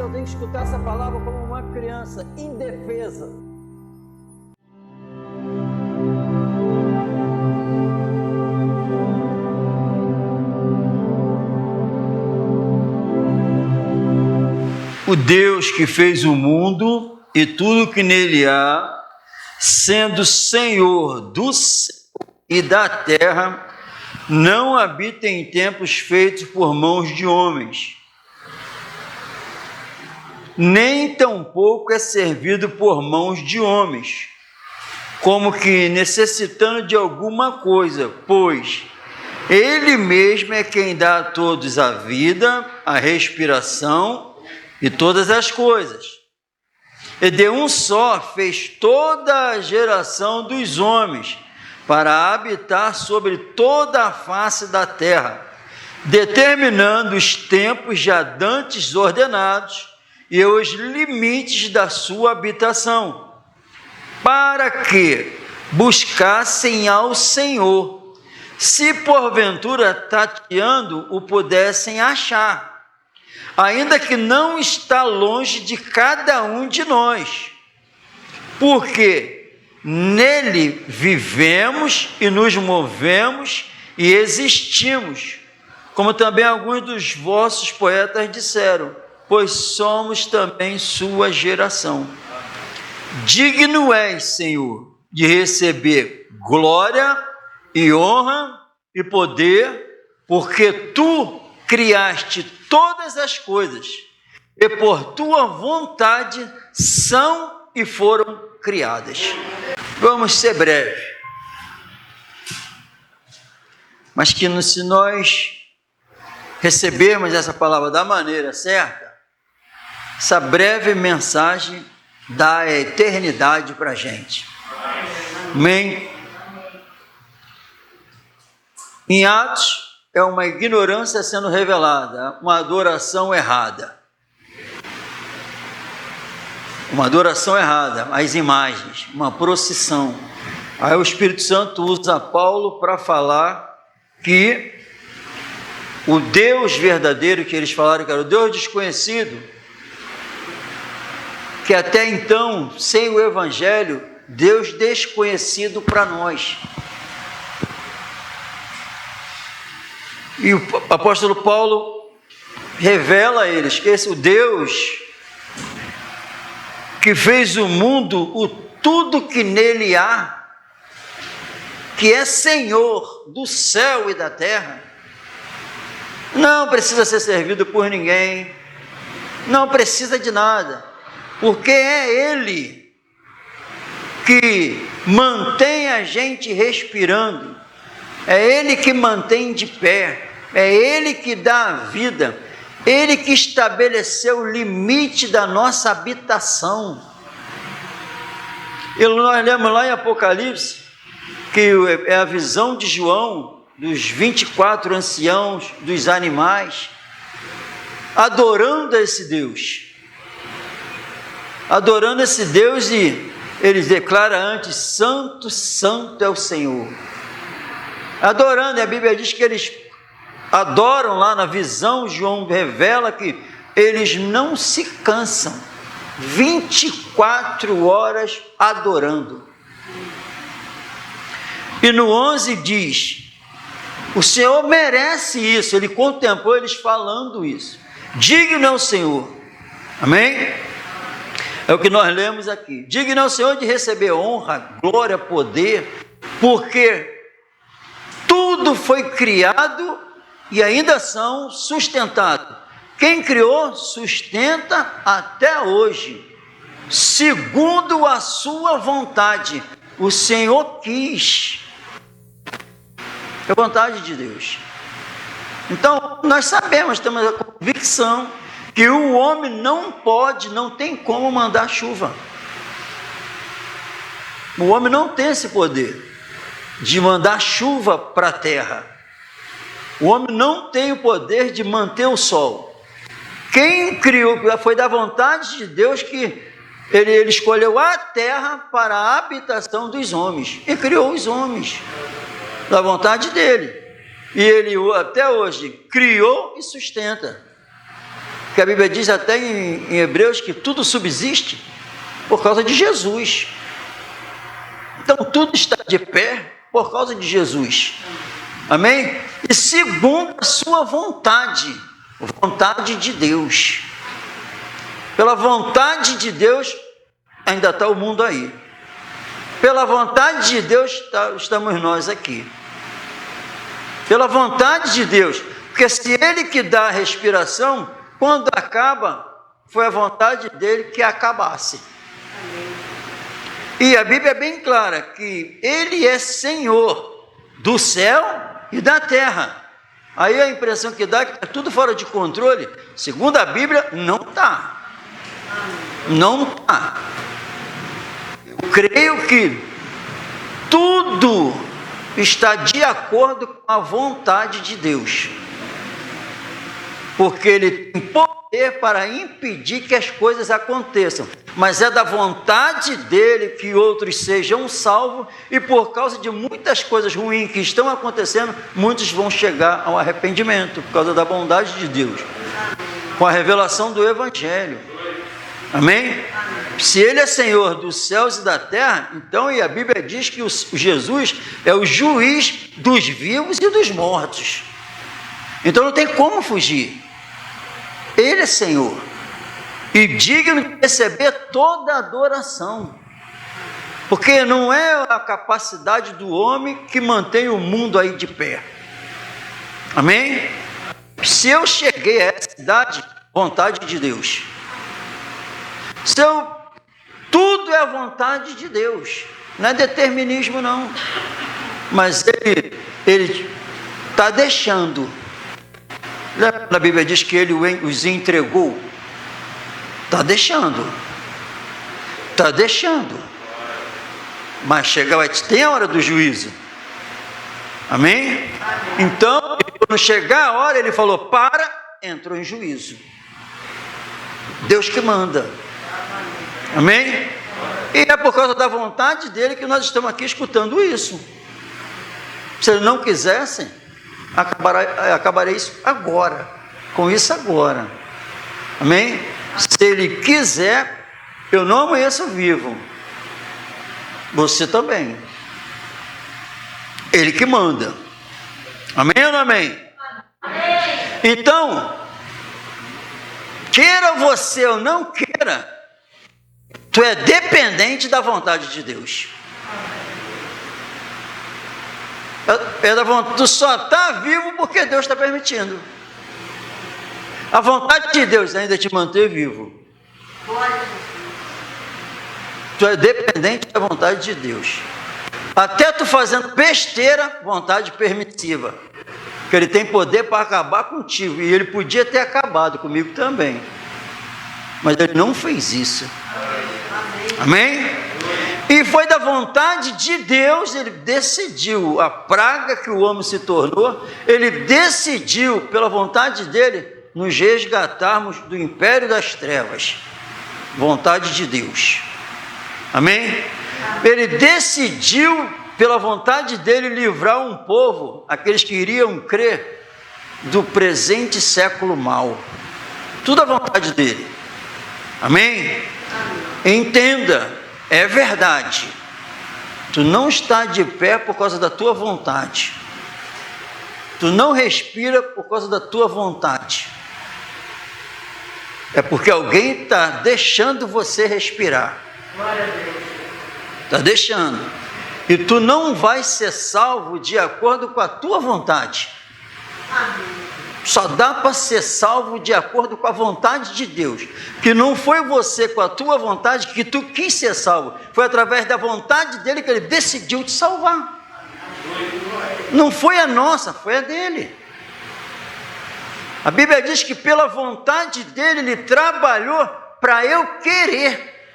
eu tenho que escutar essa palavra como uma criança indefesa. O Deus que fez o mundo e tudo que nele há, sendo Senhor do céu e da terra, não habita em templos feitos por mãos de homens, nem tampouco é servido por mãos de homens, como que necessitando de alguma coisa, pois Ele mesmo é quem dá a todos a vida, a respiração e todas as coisas. E de um só fez toda a geração dos homens, para habitar sobre toda a face da terra, determinando os tempos já dantes ordenados e os limites da sua habitação, para que buscassem ao Senhor, se porventura tateando o pudessem achar, ainda que não está longe de cada um de nós, porque nele vivemos e nos movemos e existimos, como também alguns dos vossos poetas disseram, pois somos também sua geração. Digno és, Senhor, de receber glória e honra e poder, porque tu criaste todas as coisas, e por tua vontade são e foram criadas. Vamos ser breve, mas que se nós recebermos essa palavra da maneira certa, essa breve mensagem dá a eternidade para a gente. Amém? Em Atos, é uma ignorância sendo revelada, uma adoração errada. Uma adoração errada, as imagens, uma procissão. Aí o Espírito Santo usa Paulo para falar que o Deus verdadeiro, que eles falaram que era o Deus desconhecido, que até então, sem o Evangelho, Deus desconhecido para nós. E o apóstolo Paulo revela a eles que esse o Deus que fez o mundo, o tudo que nele há, que é Senhor do céu e da terra, não precisa ser servido por ninguém, não precisa de nada, porque é Ele que mantém a gente respirando, é Ele que mantém de pé, é Ele que dá a vida, Ele que estabeleceu o limite da nossa habitação. E nós lemos lá em Apocalipse, que é a visão de João, dos 24 anciãos, dos animais, adorando esse Deus. Adorando esse Deus, e eles declaram antes, santo, santo é o Senhor. Adorando, e a Bíblia diz que eles adoram lá na visão, João revela que eles não se cansam, 24 horas adorando. E no 11 diz, o Senhor merece isso, ele contemplou eles falando isso, digno é o Senhor, amém? É o que nós lemos aqui, digno é o Senhor de receber honra, glória, poder, porque tudo foi criado e ainda são sustentados. Quem criou, sustenta até hoje, segundo a sua vontade. O Senhor quis. É a vontade de Deus. Então, nós sabemos, temos a convicção que o homem não pode, não tem como mandar chuva. O homem não tem esse poder de mandar chuva para a terra. O homem não tem o poder de manter o sol. Quem criou, foi da vontade de Deus que ele escolheu a terra para a habitação dos homens. E criou os homens, da vontade dele. E ele até hoje criou e sustenta. Porque a Bíblia diz até em Hebreus que tudo subsiste por causa de Jesus. Então tudo está de pé por causa de Jesus. Amém? E segundo a sua vontade, vontade de Deus. Pela vontade de Deus, ainda está o mundo aí. Pela vontade de Deus, estamos nós aqui. Pela vontade de Deus. Porque se Ele que dá a respiração, quando acaba, foi a vontade dele que acabasse. E a Bíblia é bem clara que Ele é Senhor do céu e da terra. Aí a impressão que dá é que está tudo fora de controle. Segundo a Bíblia, não está. Não está. Eu creio que tudo está de acordo com a vontade de Deus. Porque Ele tem poder para impedir que as coisas aconteçam. Mas é da vontade dEle que outros sejam salvos, e por causa de muitas coisas ruins que estão acontecendo, muitos vão chegar ao arrependimento, por causa da bondade de Deus, com a revelação do Evangelho. Amém? Se Ele é Senhor dos céus e da terra, então, e a Bíblia diz que Jesus é o juiz dos vivos e dos mortos. Então não tem como fugir. Ele é Senhor e digno de receber toda a adoração, porque não é a capacidade do homem que mantém o mundo aí de pé. Amém? Se eu cheguei a essa idade, vontade de Deus. Tudo é a vontade de Deus, não é determinismo não, mas Ele está deixando. A Bíblia diz que Ele os entregou. Está deixando. Mas tem a hora do juízo. Amém? Então, quando chegar a hora, Ele falou, entrou em juízo. Deus que manda. Amém? E é por causa da vontade dEle que nós estamos aqui escutando isso. Se Ele não quisesse, acabarei isso agora, com isso agora. Amém? Se Ele quiser, eu não amanheço vivo. Você também. Ele que manda. Amém ou não amém? Amém. Então, queira você ou não queira, tu é dependente da vontade de Deus. Tu só está vivo porque Deus está permitindo. A vontade de Deus ainda te manter vivo. Tu é dependente da vontade de Deus. Até tu fazendo besteira, vontade permissiva. Porque Ele tem poder para acabar contigo. E Ele podia ter acabado comigo também. Mas Ele não fez isso. Amém? E foi da vontade de Deus, Ele decidiu, a praga que o homem se tornou, Ele decidiu, pela vontade dEle, nos resgatarmos do império das trevas. Vontade de Deus. Amém? Ele decidiu, pela vontade dEle, livrar um povo, aqueles que iriam crer, do presente século mau. Tudo a vontade dEle. Amém? Entenda. É verdade, tu não está de pé por causa da tua vontade, tu não respira por causa da tua vontade, é porque alguém está deixando você respirar, está deixando, e tu não vai ser salvo de acordo com a tua vontade. Só dá para ser salvo de acordo com a vontade de Deus, que não foi você com a tua vontade que tu quis ser salvo, foi através da vontade dEle que Ele decidiu te salvar. Não foi a nossa, foi a dEle. A Bíblia diz que pela vontade dEle Ele trabalhou para eu querer.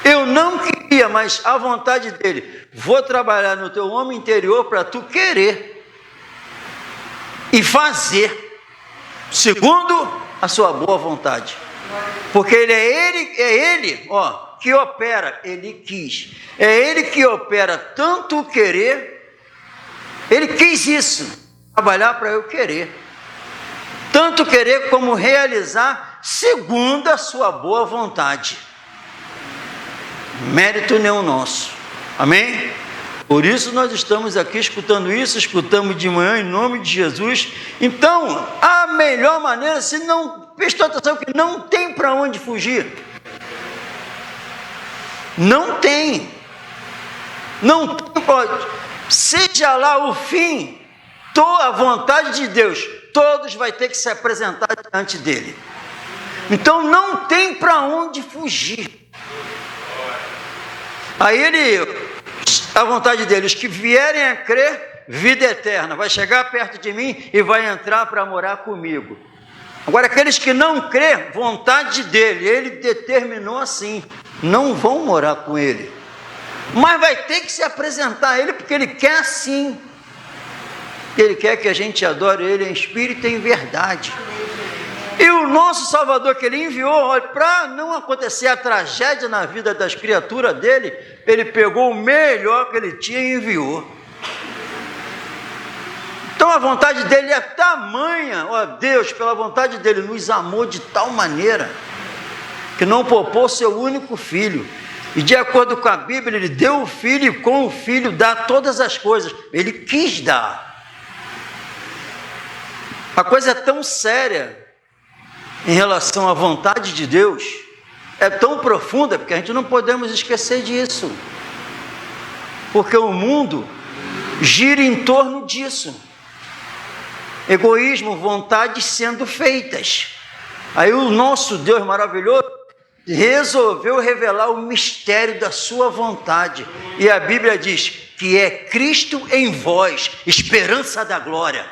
Eu não queria, mas a vontade dEle, vou trabalhar no teu homem interior para tu querer e fazer segundo a sua boa vontade, porque ele que opera, Ele quis, é Ele que opera tanto o querer, Ele quis isso, trabalhar para eu querer. tanto querer como realizar segundo a sua boa vontade. Mérito nenhum nosso. Amém? Por isso nós estamos aqui escutando isso, escutamos de manhã em nome de Jesus. Então, a melhor maneira, se não, prestou atenção que não tem para onde fugir. Não tem. Não tem, seja lá o fim, a vontade de Deus, todos vai ter que se apresentar diante dele. Então não tem para onde fugir. Aí a vontade dele, os que vierem a crer, vida eterna, vai chegar perto de mim e vai entrar para morar comigo. Agora aqueles que não crê, vontade dele, ele determinou assim, não vão morar com ele, mas vai ter que se apresentar a ele, porque ele quer assim. Ele quer que a gente adore ele em espírito e em verdade. E o nosso Salvador que ele enviou, para não acontecer a tragédia na vida das criaturas dele, ele pegou o melhor que ele tinha e enviou. Então a vontade dele é tamanha, ó Deus, pela vontade dele, nos amou de tal maneira, que não poupou seu único filho. E de acordo com a Bíblia, ele deu o filho e com o filho dá todas as coisas. Ele quis dar. A coisa é tão séria em relação à vontade de Deus, é tão profunda, porque a gente não podemos esquecer disso. Porque o mundo gira em torno disso. Egoísmo, vontades sendo feitas. Aí o nosso Deus maravilhoso resolveu revelar o mistério da sua vontade. E a Bíblia diz que é Cristo em vós, esperança da glória.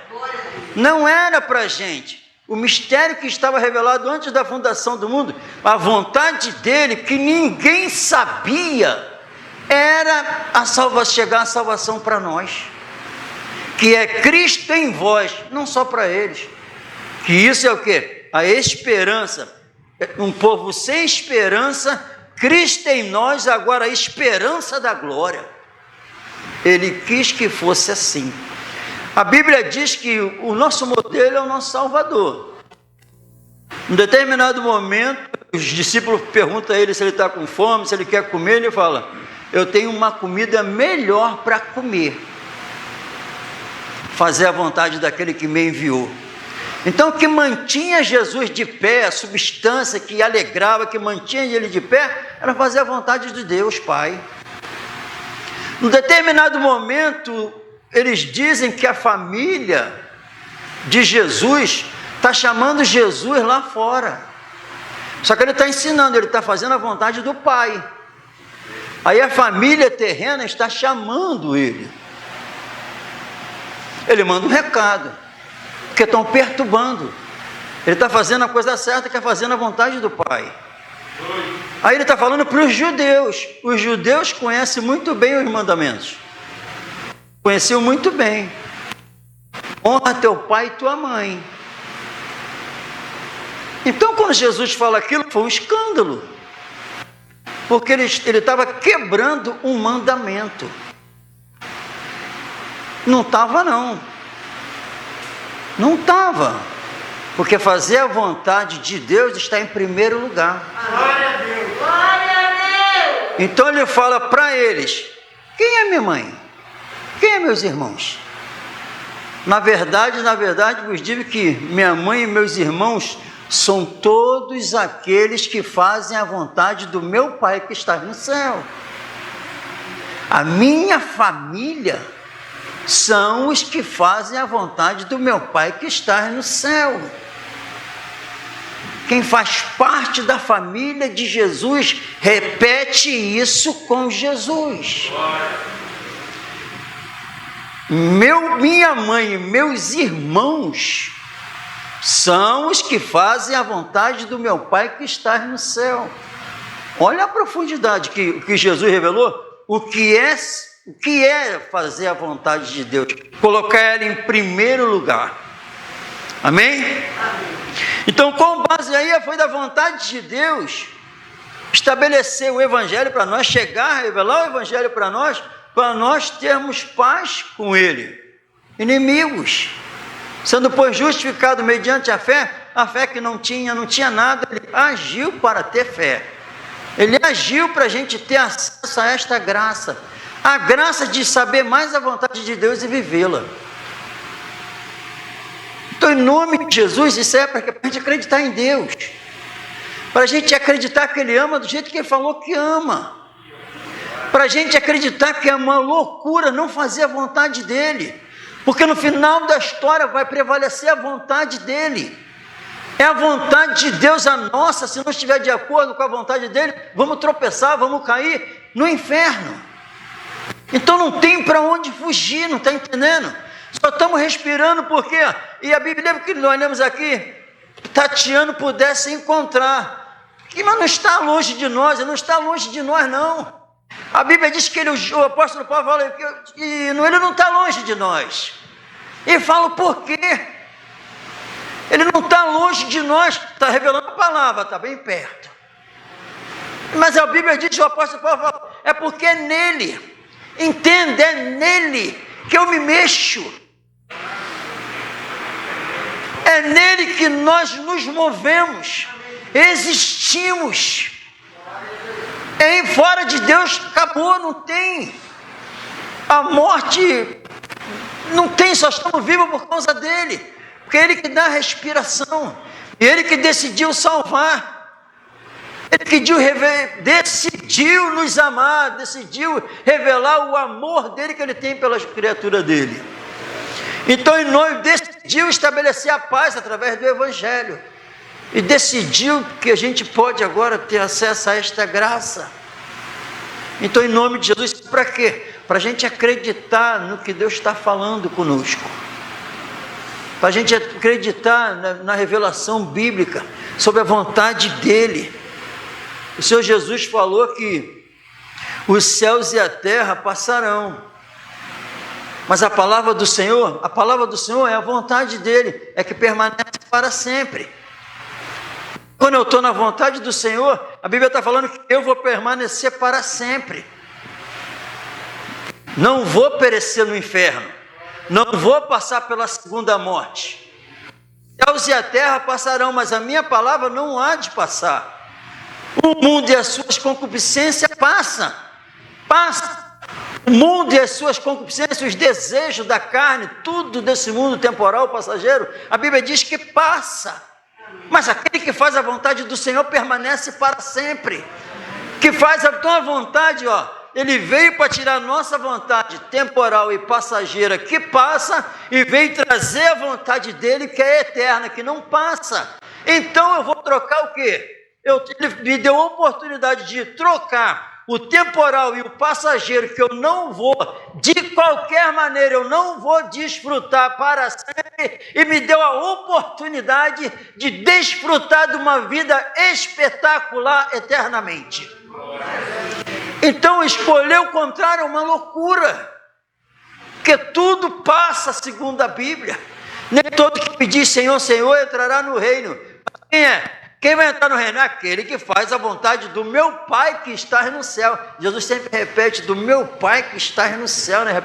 Não era para a gente. O mistério que estava revelado antes da fundação do mundo, a vontade dele, que ninguém sabia, era chegar a salvação para nós. Que é Cristo em vós, não só para eles. Que isso é o quê? A esperança. Um povo sem esperança, Cristo em nós, agora a esperança da glória. Ele quis que fosse assim. A Bíblia diz que o nosso modelo é o nosso Salvador. Em determinado momento, os discípulos perguntam a ele se ele está com fome, se ele quer comer, ele fala, eu tenho uma comida melhor para comer. Fazer a vontade daquele que me enviou. Então, o que mantinha Jesus de pé, a substância que alegrava, que mantinha ele de pé, era fazer a vontade de Deus, Pai. Em determinado momento, eles dizem que a família de Jesus está chamando Jesus lá fora. Só que ele está ensinando, ele está fazendo a vontade do Pai. Aí a família terrena está chamando ele. Ele manda um recado, porque estão perturbando. Ele está fazendo a coisa certa, que é fazendo a vontade do Pai. Aí ele está falando para os judeus. Os judeus conhecem muito bem os mandamentos. Conheciam muito bem. Honra teu pai e tua mãe. Então, quando Jesus fala aquilo, foi um escândalo. Porque ele estava quebrando um mandamento. Não estava, não. Não estava. Porque fazer a vontade de Deus está em primeiro lugar. Glória a Deus! Glória a Deus! Então ele fala para eles, quem é minha mãe? Quem é meus irmãos? Na verdade, vos digo que minha mãe e meus irmãos são todos aqueles que fazem a vontade do meu Pai que está no céu. A minha família são os que fazem a vontade do meu Pai que está no céu. Quem faz parte da família de Jesus, repete isso com Jesus. Minha mãe e meus irmãos são os que fazem a vontade do meu Pai que está no céu. Olha a profundidade que Jesus revelou, o que é fazer a vontade de Deus, colocar ela em primeiro lugar. Amém? Amém. Então, com base aí, foi da vontade de Deus estabelecer o Evangelho para nós, chegar a revelar o Evangelho para nós termos paz com Ele, inimigos. Sendo, pois, justificado mediante a fé que não tinha nada, ele agiu para ter fé. Ele agiu para a gente ter acesso a esta graça. A graça de saber mais a vontade de Deus e vivê-la. Então, em nome de Jesus, isso é para a gente acreditar em Deus. Para a gente acreditar que Ele ama do jeito que Ele falou que ama. Para a gente acreditar que é uma loucura não fazer a vontade dEle. Porque no final da história vai prevalecer a vontade dEle. É a vontade de Deus a nossa. Se não estiver de acordo com a vontade dEle, vamos tropeçar, vamos cair no inferno. Então não tem para onde fugir, não está entendendo? Só estamos respirando porque, e a Bíblia, lembra que nós lemos aqui, tateando pudesse encontrar. Mas não está longe de nós, ele não está longe de nós não. A Bíblia diz que o apóstolo Paulo fala que ele não está longe de nós. E fala por quê? Ele não está longe de nós, está revelando a palavra, está bem perto. Mas a Bíblia diz, o apóstolo Paulo fala, é porque é nele, entenda, é nele que eu me mexo. É nele que nós nos movemos, existimos. Fora de Deus acabou, não tem. A morte não tem, só estamos vivos por causa dele. Porque é ele que dá a respiração. E ele que decidiu salvar. Ele que decidiu nos amar, decidiu revelar o amor dele que ele tem pelas criaturas dele. Então, em nome, decidiu estabelecer a paz através do Evangelho. E decidiu que a gente pode agora ter acesso a esta graça. Então, em nome de Jesus, para quê? Para a gente acreditar no que Deus está falando conosco. Para a gente acreditar na revelação bíblica sobre a vontade dEle. O Senhor Jesus falou que os céus e a terra passarão. Mas a palavra do Senhor é a vontade dEle, é que permanece para sempre. Quando eu estou na vontade do Senhor, a Bíblia está falando que eu vou permanecer para sempre. Não vou perecer no inferno. Não vou passar pela segunda morte. Céus e a terra passarão, mas a minha palavra não há de passar. O mundo e as suas concupiscências passam. O mundo e as suas concupiscências, os desejos da carne, tudo desse mundo temporal, passageiro, a Bíblia diz que passa. Mas aquele que faz a vontade do Senhor permanece para sempre. Que faz a tua vontade, ele veio para tirar a nossa vontade temporal e passageira que passa e veio trazer a vontade dele que é eterna, que não passa. Então eu vou trocar o quê? Ele me deu a oportunidade de trocar o temporal e o passageiro, que eu não vou, de qualquer maneira, eu não vou desfrutar para sempre, e me deu a oportunidade de desfrutar de uma vida espetacular eternamente. Então, escolher o contrário é uma loucura, porque tudo passa segundo a Bíblia. Nem todo que pedir Senhor, Senhor entrará no reino. Quem é? Quem vai entrar no reino? É aquele que faz a vontade do meu Pai que está no céu. Jesus sempre repete, do meu Pai que está no céu, né?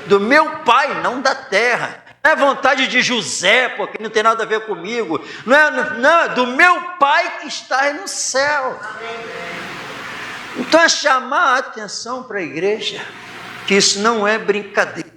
Do meu Pai, não da terra. Não é vontade de José, porque não tem nada a ver comigo. Não, é do meu Pai que está no céu. Então é chamar a atenção para a igreja, que isso não é brincadeira.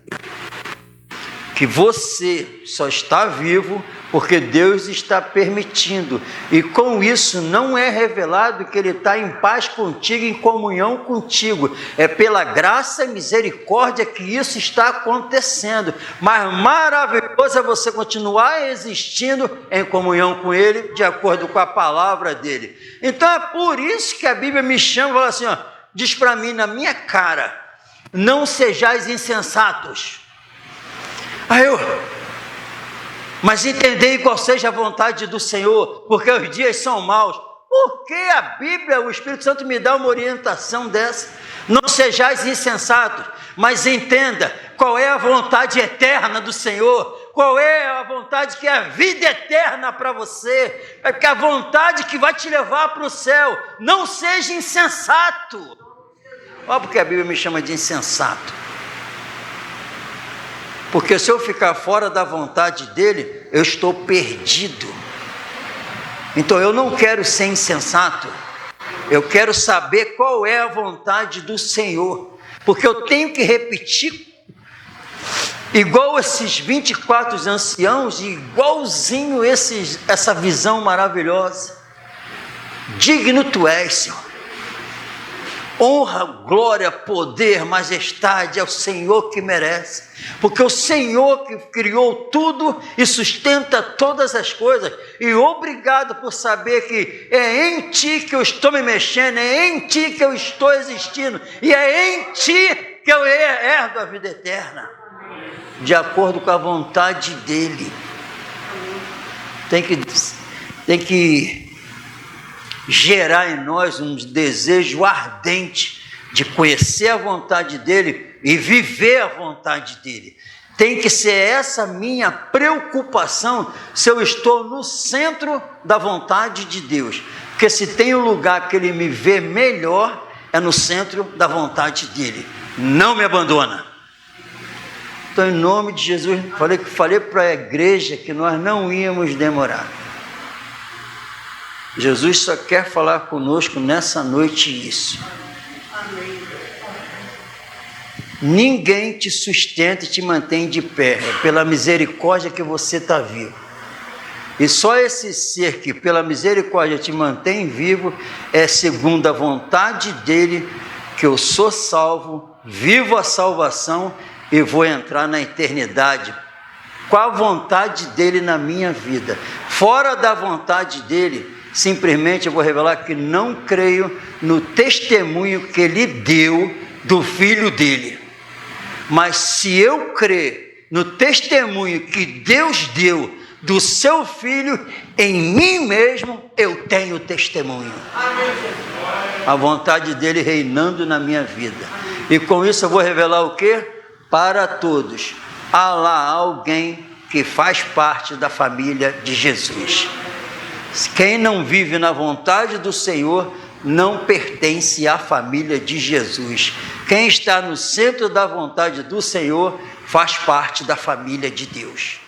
Que você só está vivo porque Deus está permitindo, e com isso não é revelado que Ele está em paz contigo, em comunhão contigo, é pela graça e misericórdia que isso está acontecendo, mas maravilhoso é você continuar existindo em comunhão com Ele, de acordo com a palavra dEle. Então é por isso que a Bíblia me chama e fala assim, diz para mim na minha cara, não sejais insensatos. Mas entendei qual seja a vontade do Senhor, porque os dias são maus. Por que a Bíblia, o Espírito Santo me dá uma orientação dessa? Não sejais insensatos, mas entenda qual é a vontade eterna do Senhor, qual é a vontade que é a vida eterna para você, é a vontade que vai te levar para o céu. Não seja insensato. Olha porque a Bíblia me chama de insensato. Porque se eu ficar fora da vontade dele, eu estou perdido. Então eu não quero ser insensato. Eu quero saber qual é a vontade do Senhor. Porque eu tenho que repetir igual esses 24 anciãos, igualzinho essa visão maravilhosa. Digno tu és, Senhor. Honra, glória, poder, majestade ao Senhor que merece. Porque o Senhor que criou tudo e sustenta todas as coisas. E obrigado por saber que é em Ti que eu estou me mexendo, é em Ti que eu estou existindo. E é em Ti que eu herdo a vida eterna. De acordo com a vontade dEle. Tem que gerar em nós um desejo ardente de conhecer a vontade dEle e viver a vontade dEle. Tem que ser essa minha preocupação se eu estou no centro da vontade de Deus. Porque se tem um lugar que Ele me vê melhor, é no centro da vontade dEle. Não me abandona. Então, em nome de Jesus, falei para a igreja que nós não íamos demorar. Jesus só quer falar conosco nessa noite isso. Ninguém te sustenta e te mantém de pé. É pela misericórdia que você está vivo. E só esse ser que pela misericórdia te mantém vivo é segundo a vontade dele que eu sou salvo, vivo a salvação e vou entrar na eternidade. Qual a vontade dele na minha vida? Fora da vontade dele, simplesmente eu vou revelar que não creio no testemunho que ele deu do filho dele. Mas se eu crer no testemunho que Deus deu do seu filho, em mim mesmo eu tenho testemunho. A vontade dele reinando na minha vida. E com isso eu vou revelar o quê? Para todos. Há lá alguém que faz parte da família de Jesus. Quem não vive na vontade do Senhor não pertence à família de Jesus. Quem está no centro da vontade do Senhor faz parte da família de Deus.